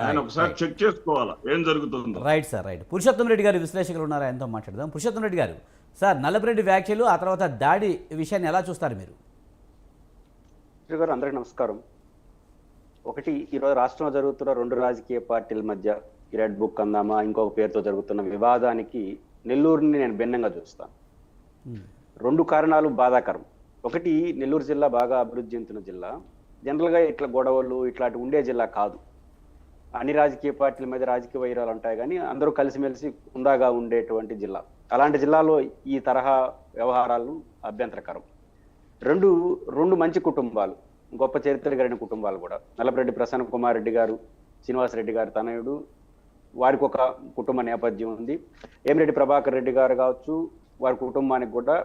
ఆయన ఒకసారి చెక్ చేసుకోవాలా ఏం జరుగుతుందో. Right sir, right. Purushottam Reddy గారు విశ్లేషకులు ఉన్నారు, ఆయనతో మాట్లాడదాం. పురుషోత్తం రెడ్డి గారు, సార్ నల్లపరెడ్డి వ్యాఖ్యలు ఆ తర్వాత దాడి విషయాన్ని ఎలా చూస్తారు మీరు? గారు అందరికీ నమస్కారం. ఒకటి, ఈరోజు రాష్ట్రంలో జరుగుతున్న రెండు రాజకీయ పార్టీల మధ్య ఈ రెడ్ బుక్ అందామా ఇంకొక పేరుతో జరుగుతున్న వివాదానికి నెల్లూరుని నేను భిన్నంగా చూస్తాను. రెండు కారణాలు బాధాకరం. ఒకటి, నెల్లూరు జిల్లా బాగా అభివృద్ధి చెందుతున్న జిల్లా. జనరల్గా ఇట్లా గొడవలు ఇట్లాంటి ఉండే జిల్లా కాదు. అన్ని రాజకీయ పార్టీల మధ్య రాజకీయ వైరాలు ఉంటాయి, కానీ అందరూ కలిసిమెలిసి ఉందాగా ఉండేటువంటి జిల్లా. అలాంటి జిల్లాలో ఈ తరహా వ్యవహారాలు అభ్యంతరకరం. రెండు మంచి కుటుంబాలు, గొప్ప చరిత్ర కలిగిన కుటుంబాలు కూడా. నల్లపరెడ్డి ప్రసన్న కుమార్ రెడ్డి గారు, శ్రీనివాసరెడ్డి గారు తనయుడు, వారికి ఒక కుటుంబ నేపథ్యం ఉంది. ఏమిరెడ్డి ప్రభాకర్ రెడ్డి గారు కావచ్చు, వారి కుటుంబానికి కూడా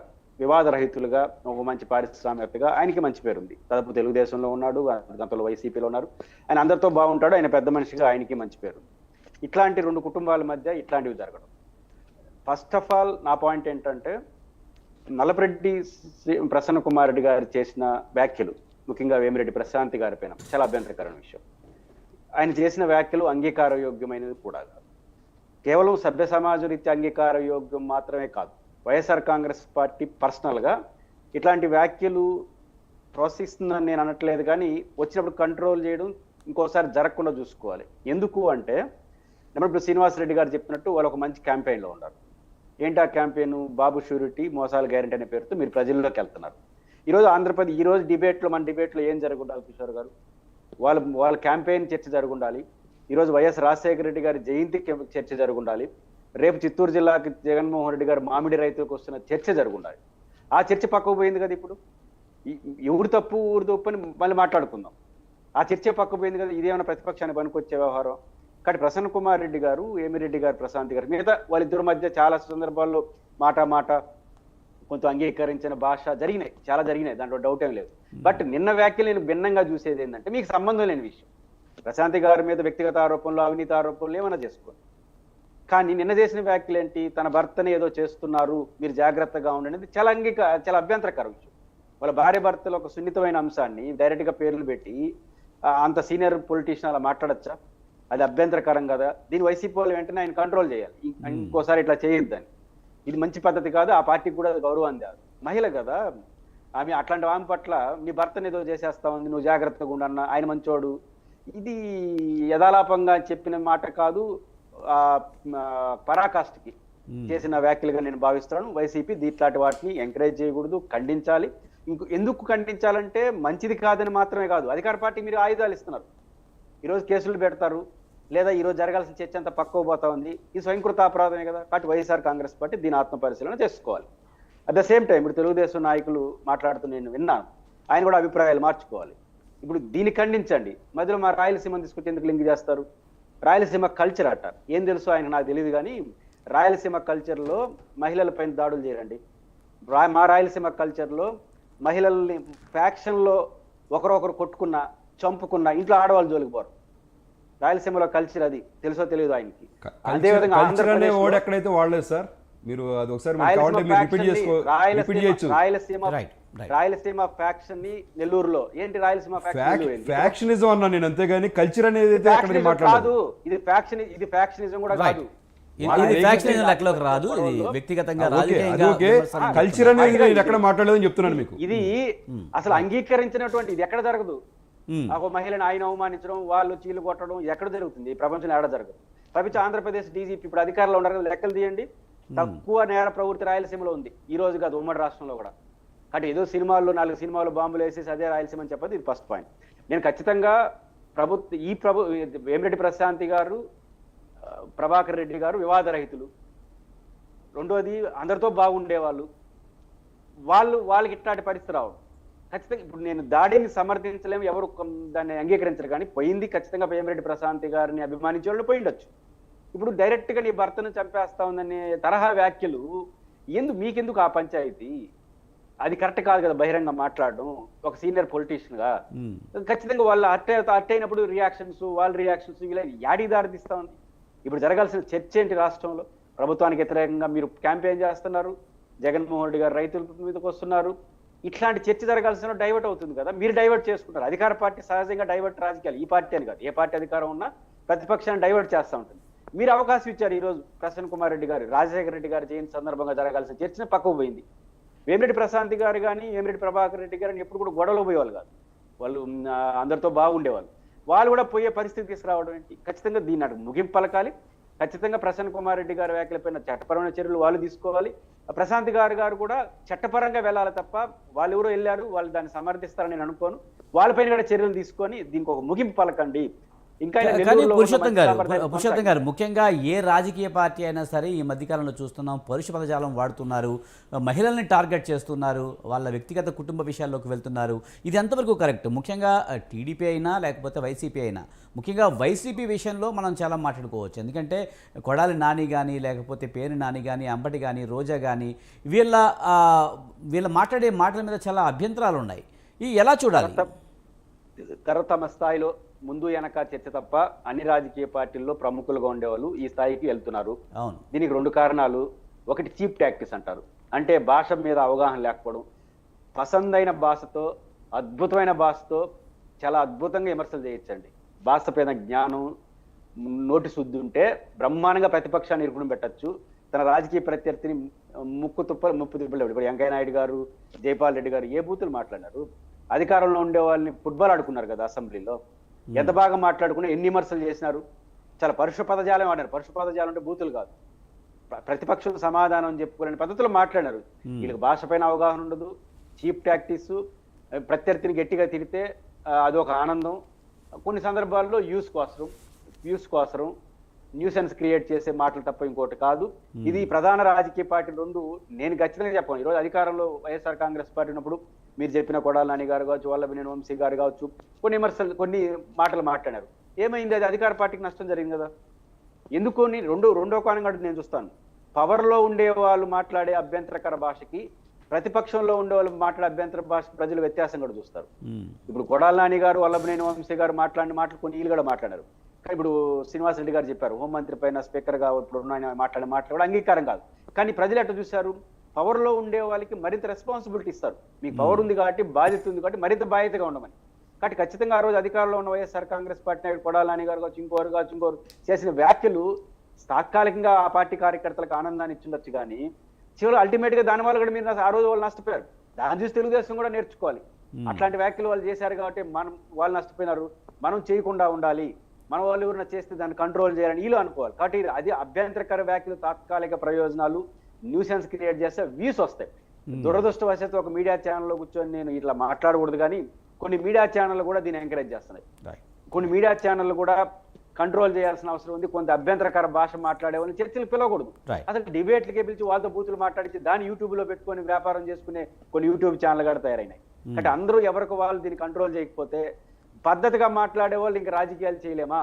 వివాదరహితులుగా ఒక మంచి పారిశ్రామికవేత్తగా ఆయనకి మంచి పేరుంది. దాదాపు తెలుగుదేశంలో ఉన్నాడు, గతంలో వైసీపీలో ఉన్నారు. ఆయన అందరితో బాగుంటాడు, ఆయన పెద్ద మనిషిగా ఆయనకి మంచి పేరు. ఇట్లాంటి రెండు కుటుంబాల మధ్య ఇట్లాంటివి జరగడం, ఫస్ట్ ఆఫ్ ఆల్ నా పాయింట్ ఏంటంటే, నల్లపరెడ్డి ప్రసన్న కుమార్ రెడ్డి గారు చేసిన వ్యాఖ్యలు, ముఖ్యంగా వేమిరెడ్డి ప్రశాంతి గారి పైన చాలా అభ్యంతరకరమైన విషయం. ఆయన చేసిన వ్యాఖ్యలు అంగీకారయోగ్యమైనది కూడా కాదు. కేవలం సభ్య సమాజ రీత్యా అంగీకారయోగ్యం మాత్రమే కాదు, వైఎస్ఆర్ కాంగ్రెస్ పార్టీ పర్సనల్గా ఇట్లాంటి వ్యాఖ్యలు ప్రోత్సహిస్తుందని నేను అనట్లేదు, కానీ వచ్చినప్పుడు కంట్రోల్ చేయడం ఇంకోసారి జరగకుండా చూసుకోవాలి. ఎందుకు అంటే, ఇప్పుడు శ్రీనివాసరెడ్డి గారు చెప్పినట్టు వాళ్ళు ఒక మంచి క్యాంపెయిన్లో ఉన్నారు. ఏంటి ఆ క్యాంపెయిన్? బాబు షూరిటీ మోసాల గ్యారెంటీ అనే పేరుతో మీరు ప్రజల్లోకి వెళ్తున్నారు. ఈరోజు ఆంధ్రప్రదేశ్ ఈరోజు మన డిబేట్లో ఏం జరుగుండాలి కిషోర్ గారు? వాళ్ళ క్యాంపెయిన్ చర్చ జరుగుండాలి. ఈరోజు వైఎస్ రాజశేఖర రెడ్డి గారి జయంతి చర్చ జరుగుండాలి. రేపు చిత్తూరు జిల్లాకి జగన్మోహన్ రెడ్డి గారు మామిడి రైతులకు వస్తున్న చర్చ జరుగుండాలి. ఆ చర్చ పక్కకు పోయింది కదా. ఇప్పుడు ఎవరు తప్పు ఊరు తప్పు అని మళ్ళీ మాట్లాడుకుందాం. ఆ చర్చ పక్కకు పోయింది కదా. ఇదేమైనా ప్రతిపక్షానికి పనికొచ్చే వ్యవహారం? కాబట్టి ప్రసన్న కుమార్ రెడ్డి గారు, ఏమిరెడ్డి గారు, ప్రశాంత్ గారు, మిగతా వాళ్ళిద్దరి మధ్య చాలా సందర్భాల్లో మాట కొంత అంగీకరించిన భాష చాలా జరిగినాయి, దాంట్లో డౌట్ ఏం లేదు. బట్ నిన్న వ్యాఖ్యలు నేను భిన్నంగా చూసేది ఏంటంటే, మీకు సంబంధం లేని విషయం. ప్రశాంత్ గారి మీద వ్యక్తిగత ఆరోపణలు, అవినీతి ఆరోపణలు ఏమైనా చేసుకోండి, కానీ నిన్న చేసిన వ్యాఖ్యలు ఏంటి? తన భర్తని ఏదో చేస్తున్నారు, మీరు జాగ్రత్తగా ఉండండి, చాలా అభ్యంతరకర విషయం. వాళ్ళ భార్య భర్తలు ఒక సున్నితమైన అంశాన్ని డైరెక్ట్గా పేర్లు పెట్టి అంత సీనియర్ పొలిటీషియన్ అలా మాట్లాడచ్చా? అది అభ్యంతరకరం కదా. దీని వైసీపీ వాళ్ళు వెంటనే ఆయన కంట్రోల్ చేయాలి, ఇంకోసారి ఇట్లా చేయొద్దని. ఇది మంచి పద్ధతి కాదు, ఆ పార్టీకి కూడా గౌరవాన్ని కాదు. మహిళ కదా ఆమె, అట్లాంటి ఆమె పట్ల నీ భర్తను ఏదో చేసేస్తా ఉంది, నువ్వు జాగ్రత్తగా ఉండన్నా, ఆయన మంచోడు, ఇది యథాలాపంగా చెప్పిన మాట కాదు, పరాకాష్ఠకి చేసిన వ్యాఖ్యలుగా నేను భావిస్తున్నాను. వైసీపీ ఇట్లాంటి వాటిని ఎంకరేజ్ చేయకూడదు, ఖండించాలి. ఎందుకు ఖండించాలంటే, మంచిది కాదని మాత్రమే కాదు, అధికార పార్టీ మీరు ఆయుధాలు ఇస్తున్నారు. ఈరోజు కేసులు పెడతారు, లేదా ఈరోజు జరగాల్సిన చర్చ అంతా పక్కకు పోతా ఉంది. ఇది స్వయంకృత అపరాధమే కదా. కాబట్టి వైఎస్ఆర్ కాంగ్రెస్ పార్టీ దీని ఆత్మపరిశీలన చేసుకోవాలి. అట్ ద సేమ్ టైం ఇప్పుడు తెలుగుదేశం నాయకులు మాట్లాడుతూ నేను విన్నాను, ఆయన కూడా అభిప్రాయాలు మార్చుకోవాలి. ఇప్పుడు దీన్ని ఖండించండి, మధ్యలో మా రాయలసీమను తీసుకొచ్చి ఎందుకు లింక్ చేస్తారు? రాయలసీమ కల్చర్ అంటారు, ఏం తెలుసు ఆయన నాకు తెలియదు, కానీ రాయలసీమ కల్చర్లో మహిళలపైన దాడులు చేయరండి. మా రాయలసీమ కల్చర్లో మహిళల్ని ఫ్యాక్షన్లో ఒకరొకరు కొట్టుకున్నా, చంపుకున్నా ఇంట్లో ఆడవాళ్ళు జోలికి పోరు. రాయలసీమలో కల్చర్ అది, తెలుసో తెలియదు ఆయనకి. అదేవిధంగా ఎక్కడైతే వాడలేదు సార్, మీరు అది ఒకసారి రాయలసీమ ఫ్యాక్షన్ ని నెల్లూరులో ఏంటి? రాయలసీమ ఫ్యాక్షనిజం అన్నా నేను, అంతేగాని కల్చర్ అనేది కాదు. ఇది ఫ్యాక్షనిజం కూడా కాదు. రాదు, వ్యక్తిగతంగా కల్చర్ అనేది ఎక్కడ మాట్లాడలేదని చెప్తున్నాను మీకు. ఇది అసలు అంగీకరించినటువంటి, ఇది ఎక్కడ జరగదు. ఒక మహిళను ఆయన అవమానించడం, వాళ్ళు చీలు కొట్టడం ఎక్కడ జరుగుతుంది? ప్రపంచంలో ఎక్కడ జరగదు. ప్రపంచం ఆంధ్రప్రదేశ్ డీజీపీ ఇప్పుడు అధికారంలో ఉన్నారు కదా, లెక్కలు తీయండి. తక్కువ నేర ప్రవృత్తి రాయలసీమలో ఉంది ఈ రోజు కాదు, ఉమ్మడి రాష్ట్రంలో కూడా. కాబట్టి ఏదో సినిమాల్లో 4 సినిమాలు బాంబులు వేసేసి అదే రాయలసీమ అని చెప్పదు. ఇది ఫస్ట్ పాయింట్. నేను ఖచ్చితంగా వేమిరెడ్డి ప్రశాంతి గారు, ప్రభాకర్ రెడ్డి గారు వివాదరహితులు. రెండోది, అందరితో బాగుండేవాళ్ళు. వాళ్ళకి ఇట్లాంటి పరిస్థితి రావడం ఖచ్చితంగా. ఇప్పుడు నేను దాడిని సమర్థించలేము, ఎవరు దాన్ని అంగీకరించరు, కానీ పోయింది ఖచ్చితంగా వేమిరెడ్డి ప్రశాంతి గారిని అభిమానించే వాళ్ళు పోయిండొచ్చు. ఇప్పుడు డైరెక్ట్ గా నీ భర్తను చంపేస్తా ఉందనే తరహా వ్యాఖ్యలు మీకెందుకు ఆ పంచాయతీ? అది కరెక్ట్ కాదు కదా బహిరంగ మాట్లాడడం ఒక సీనియర్ పొలిటీషియన్ గా. ఖచ్చితంగా వాళ్ళు అట్టయినప్పుడు వాళ్ళ రియాక్షన్స్ ఇలా యాడీ దారితీస్తా ఉంది. ఇప్పుడు జరగాల్సిన చర్చ ఏంటి? రాష్ట్రంలో ప్రభుత్వానికి వ్యతిరేకంగా మీరు క్యాంపెయిన్ చేస్తున్నారు, జగన్మోహన్ రెడ్డి గారు రైతుల మీదకి వస్తున్నారు, ఇట్లాంటి చర్చ జరగాల్సిన డైవర్ట్ అవుతుంది కదా, మీరు డైవర్ట్ చేసుకుంటారు. అధికార పార్టీ సహజంగా డైవర్ట్ రాజకీయాలు, ఈ పార్టీ అని కాదు, ఏ పార్టీ అధికారం ఉన్నా ప్రతిపక్షాన్ని డైవర్ట్ చేస్తూ ఉంటుంది. మీరు అవకాశం ఇచ్చారు. ఈ రోజు ప్రసన్న కుమార్ రెడ్డి గారు, రాజశేఖర రెడ్డి గారి జయంతి సందర్భంగా జరగాల్సిన చర్చను పక్కకు పోయింది. వేమిరెడ్డి ప్రశాంత్ గారు కానీ వేమిరెడ్డి ప్రభాకర్ రెడ్డి గారు ఎప్పుడు కూడా గొడవలు పోయేవాళ్ళు కాదు, వాళ్ళు అందరితో బాగుండేవాళ్ళు. వాళ్ళు కూడా పోయే పరిస్థితి తీసుకురావడం ఏంటి? ఖచ్చితంగా దీన్ని అటు ముగింపు పలకాలి. ఖచ్చితంగా ప్రసన్న కుమార్ రెడ్డి గారి వ్యాఖ్యలపైన చట్టపరమైన చర్యలు వాళ్ళు తీసుకోవాలి. ప్రశాంత్ గారు కూడా చట్టపరంగా వెళ్ళాలి తప్ప వాళ్ళు ఎవరో వెళ్ళారు వాళ్ళు దాన్ని సమర్థిస్తారని నేను అనుకోను. వాళ్ళపైన కూడా చర్యలు తీసుకొని దీనికి ఒక ముగింపు పలకండి. ఇంకా కానీ పురుషోత్తం గారు ముఖ్యంగా ఏ రాజకీయ పార్టీ అయినా సరే ఈ మధ్యకాలంలో చూస్తున్నాం పరుష పదజాలం వాడుతున్నారు, మహిళల్ని టార్గెట్ చేస్తున్నారు, వాళ్ళ వ్యక్తిగత కుటుంబ విషయాల్లోకి వెళ్తున్నారు. ఇది ఎంతవరకు కరెక్ట్? ముఖ్యంగా టీడీపీ అయినా లేకపోతే వైసీపీ అయినా, ముఖ్యంగా వైసీపీ విషయంలో మనం చాలా మాట్లాడుకోవచ్చు. ఎందుకంటే కొడాలి నాని కానీ లేకపోతే పేరు నాని కానీ అంబటి కానీ రోజా కానీ వీళ్ళ మాట్లాడే మాటల మీద చాలా అభ్యంతరాలు ఉన్నాయి. ఇవి ఎలా చూడాలి? తమ స్థాయిలో ముందు వెనక చర్చ తప్ప అన్ని రాజకీయ పార్టీల్లో ప్రముఖులుగా ఉండేవాళ్ళు ఈ స్థాయికి వెళ్తున్నారు. దీనికి 2 కారణాలు. ఒకటి చీప్ టాక్టిక్స్ అంటారు, అంటే భాష మీద అవగాహన లేకపోవడం. పసందైన భాషతో, అద్భుతమైన భాషతో చాలా అద్భుతంగా విమర్శలు చేయొచ్చండి. భాష పైన జ్ఞానం, నోటి శుద్ధి ఉంటే బ్రహ్మాండంగా ప్రతిపక్షాన్ని ఇరుకుని పెట్టచ్చు. తన రాజకీయ ప్రత్యర్థిని ముప్పు తిప్పలు. ఇప్పుడు వెంకయ్య నాయుడు గారు, జైపాల్ రెడ్డి గారు ఏ బూతులు మాట్లాడినారు? అధికారంలో ఉండే వాళ్ళని ఫుట్బాల్ ఆడుకున్నారు కదా అసెంబ్లీలో, ఎంత బాగా మాట్లాడుకున్నా, ఎన్ని విమర్శలు చేసినారు. చాలా పరుష పదజాలం ఆడారు. పరుష పదజాలం అంటే బూతులు కాదు, ప్రతిపక్షం సమాధానం చెప్పుకోలేని పద్ధతిలో మాట్లాడినారు. వీళ్ళకి భాష పైన అవగాహన ఉండదు, చీప్ టాక్టిక్స్. ప్రత్యర్థిని గట్టిగా తిడితే అదొక ఆనందం. కొన్ని సందర్భాల్లో వ్యూస్ కోసరం న్యూసెన్స్ క్రియేట్ చేసే మాటలు తప్ప ఇంకోటి కాదు. ఇది ప్రధాన రాజకీయ పార్టీ 2 నేను ఖచ్చితంగా చెప్పాను. ఈరోజు అధికారంలో వైఎస్ఆర్ కాంగ్రెస్ పార్టీ ఉన్నప్పుడు మీరు చెప్పిన కొడాలి నాని గారు కావచ్చు, వల్లభనేని వంశీ గారు కావచ్చు, కొన్ని మాటలు మాట్లాడారు. ఏమైంది? అది అధికార పార్టీకి నష్టం జరిగింది కదా. ఎందుకు? రెండో కోణంగా నేను చూస్తాను. పవర్లో ఉండే వాళ్ళు మాట్లాడే అభ్యంతరకర భాషకి, ప్రతిపక్షంలో ఉండే వాళ్ళు మాట్లాడే అభ్యంతర భాషకి ప్రజలు వ్యత్యాసం కూడా చూస్తారు. ఇప్పుడు కొడాలి నాని గారు, వల్లభనేని వంశీ గారు మాట్లాడిన మాటలు కొన్ని వీళ్ళు కూడా మాట్లాడారు. ఇప్పుడు శ్రీనివాస్ రెడ్డి గారు చెప్పారు, హోంమంత్రి పైన స్పీకర్ గా ఇప్పుడు మాట్లాడే మాటలు కూడా అంగీకారం కాదు. కానీ ప్రజలు ఎట్లా చూశారు? పవర్ లో ఉండే వాళ్ళకి మరింత రెస్పాన్సిబిలిటీ ఇస్తారు. మీకు పవర్ ఉంది కాబట్టి, బాధ్యత ఉంది కాబట్టి మరింత బాధ్యతగా ఉండమని. కాబట్టి ఖచ్చితంగా ఆ రోజు అధికారంలో ఉన్న వైఎస్ఆర్ కాంగ్రెస్ పార్టీ నాయకుడు కొడాలి నాని గారు కావచ్చు, ఇంకోరు చేసిన వ్యాఖ్యలు తాత్కాలికంగా ఆ పార్టీ కార్యకర్తలకు ఆనందాన్ని ఇచ్చిండొచ్చు. కానీ చివరి అల్టిమేట్ గా దాని వల్ల కూడా మీరు ఆ రోజు వాళ్ళు నష్టపోయారు. దాని చూసి తెలుగుదేశం కూడా నేర్చుకోవాలి. అట్లాంటి వ్యాఖ్యలు వాళ్ళు చేశారు కాబట్టి వాళ్ళు నష్టపోయినారు. మనం చేయకుండా ఉండాలి, మన వాళ్ళు ఎవరైనా చేస్తే దాన్ని కంట్రోల్ చేయాలని వీళ్ళు అనుకోవాలి. కాబట్టి అది అభ్యంతరకర వ్యాఖ్యలు, తాత్కాలిక ప్రయోజనాలు, న్యూసెన్స్ క్రియేట్ చేస్తే వ్యూస్ వస్తాయి. దురదృష్టవశాత్తు ఒక మీడియా ఛానల్లో కూర్చొని నేను ఇట్లా మాట్లాడకూడదు, కానీ కొన్ని మీడియా ఛానళ్ళు కూడా దీన్ని ఎంకరేజ్ చేస్తున్నాయి. కొన్ని మీడియా ఛానళ్ళు కూడా కంట్రోల్ చేయాల్సిన అవసరం ఉంది. కొంత అభ్యంతరకర భాష మాట్లాడే వాళ్ళని చర్చలు పిలవకూడదు. అసలు డిబేట్లకే పిలిచి వాళ్ళతో బూతులు మాట్లాడించి దాన్ని యూట్యూబ్ లో పెట్టుకొని వ్యాపారం చేసుకునే కొన్ని యూట్యూబ్ ఛానల్ కూడా తయారైనాయి. అంటే అందరూ ఎవరికి వాళ్ళు దీన్ని కంట్రోల్ చేయకపోతే పద్ధతిగా మాట్లాడే వాళ్ళు ఇంకా రాజకీయాలు చేయలేమా?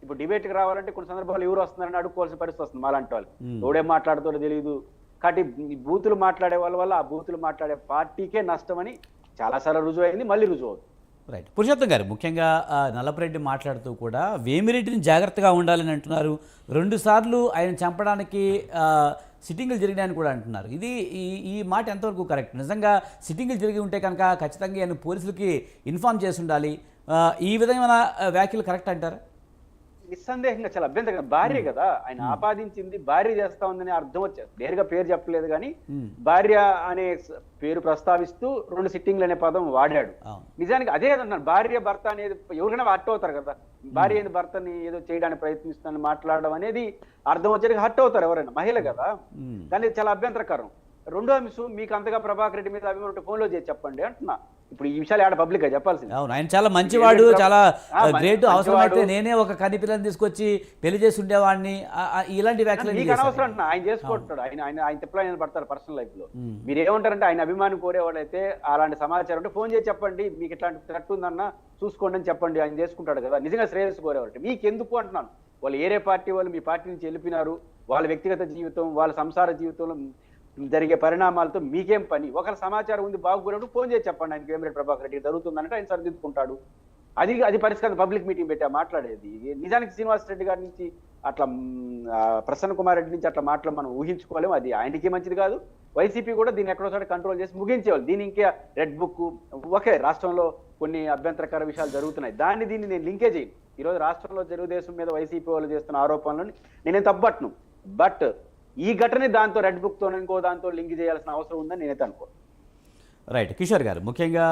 ఇప్పుడు డిబేట్కి రావాలంటే కొన్ని సందర్భాలు ఎవరు వస్తున్నారని అడుక్కోవాల్సిన పరిస్థితి వస్తుంది. మాలాంటి వాళ్ళు ఎవడేం మాట్లాడుతాడో తెలియదు. కాబట్టి బూతులు మాట్లాడే వాళ్ళ వల్ల ఆ బూతులు మాట్లాడే పార్టీకే నష్టమని చాలాసార్లు రుజువు అయింది, మళ్ళీ రుజువు అవుతుంది. రైట్. పురుషోత్తం గారు, ముఖ్యంగా నల్లపరెడ్డి మాట్లాడుతూ కూడా వేమిరెడ్డిని జాగ్రత్తగా ఉండాలని అంటున్నారు. 2 సార్లు ఆయన చంపడానికి సిట్టింగులు జరిగినాయని కూడా అంటున్నారు. ఈ మాట ఎంతవరకు కరెక్ట్? నిజంగా సిట్టింగులు జరిగి ఉంటే కనుక ఖచ్చితంగా ఆయన పోలీసులకి ఇన్ఫార్మ్ చేసి ఉండాలి. ఈ విధమైన వ్యాఖ్యలు కరెక్ట్ అంటారా? నిస్సందేహంగా చాలా అభ్యంతరం. భార్య కదా ఆయన ఆపాదించింది, భార్య చేస్తా ఉందని అర్థం వచ్చేది. నేరుగా పేరు చెప్పలేదు కానీ భార్య అనే పేరు ప్రస్తావిస్తూ 2 సిట్టింగ్లు అనే పదం వాడాడు. నిజానికి అదే అన్నాను, భార్య భర్త అనేది ఎవరికైనా హర్ట్ అవుతారు కదా. భార్య అయిన భర్తని ఏదో చేయడానికి ప్రయత్నిస్తానని మాట్లాడడం అనేది అర్థం వచ్చేది హర్ట్ అవుతారు ఎవరైనా, మహిళ కదా. కానీ చాలా అభ్యంతరకరం. రెండో అంశం, మీకు అంతగా ప్రభాకర్ రెడ్డి మీద అభిమానం ఫోన్లో చేసి చెప్పండి అంటున్నా. ఇప్పుడు ఈ విషయాలు ఆడ పబ్లిక్ గా చెప్పాల్సింది. అవును, ఆయన చాలా మంచివాడు, చాలా గ్రేట్. అవసరమైతే నేనే ఒక కని పిల్లని తీసుకొచ్చి పెళ్లి చేసి ఉండేవాడిని, ఇలాంటి వ్యాఖ్యలు మీకు అనవసరం అంటున్నా. ఆయన చేసుకుంటాడు, ఆయన తిప్పలు ఆయన పడతారు పర్సనల్ లైఫ్ లో. మీరు ఏమంటారంటే ఆయన అభిమానం కోరేవాడైతే అలాంటి సమాచారం అంటే ఫోన్ చేసి చెప్పండి, మీకు ఇట్లాంటి థ్రెట్ ఉందన్నా చూసుకోండి అని చెప్పండి. ఆయన చేసుకుంటాడు కదా, నిజంగా శ్రేయస్సు కోరేవాడు. మీకు ఎందుకు అంటున్నాను, వాళ్ళు ఏరే పార్టీ వాళ్ళు మీ పార్టీ నుంచి వెళ్ళిపోయినారు, వాళ్ళ వ్యక్తిగత జీవితం, వాళ్ళ సంసార జీవితంలో జరిగే పరిణామాలతో మీకేం పని? ఒకరి సమాచారం ఉంది బాగున్నప్పుడు ఫోన్ చేసి చెప్పండి ఆయనకి, వేమిరెడ్డి ప్రభాకర్ రెడ్డి జరుగుతుందంటే ఆయన సరిదిద్దుకుంటాడు. అది పరిష్కారం. పబ్లిక్ మీటింగ్ పెట్టి మాట్లాడేది. నిజానికి శ్రీనివాస్ రెడ్డి గారి నుంచి అట్లా, ప్రసన్న కుమార్ రెడ్డి నుంచి అట్లా మాటలు మనం ఊహించుకోలేము. అది ఆయనకి మంచిది కాదు, వైసీపీ కూడా దీన్ని ఎక్కడో చోట కంట్రోల్ చేసి ముగించేవాళ్ళు. దీని ఇంకా రెడ్ బుక్ ఓకే, రాష్ట్రంలో కొన్ని అభ్యంతరకర విషయాలు జరుగుతున్నాయి, దీన్ని నేను లింకే చేయను. ఈరోజు రాష్ట్రంలో తెలుగుదేశం మీద వైసీపీ వాళ్ళు చేస్తున్న ఆరోపణలను నేనేం తప్పట్ను. బట్ ఈ ఘటన దాంతో రెడ్ బుక్ తో ఇంకో దాంతో లింక్ చేయాల్సిన అవసరం ఉందని నేనైతే అనుకో. రైట్ కిషోర్ గారు, ముఖ్యంగా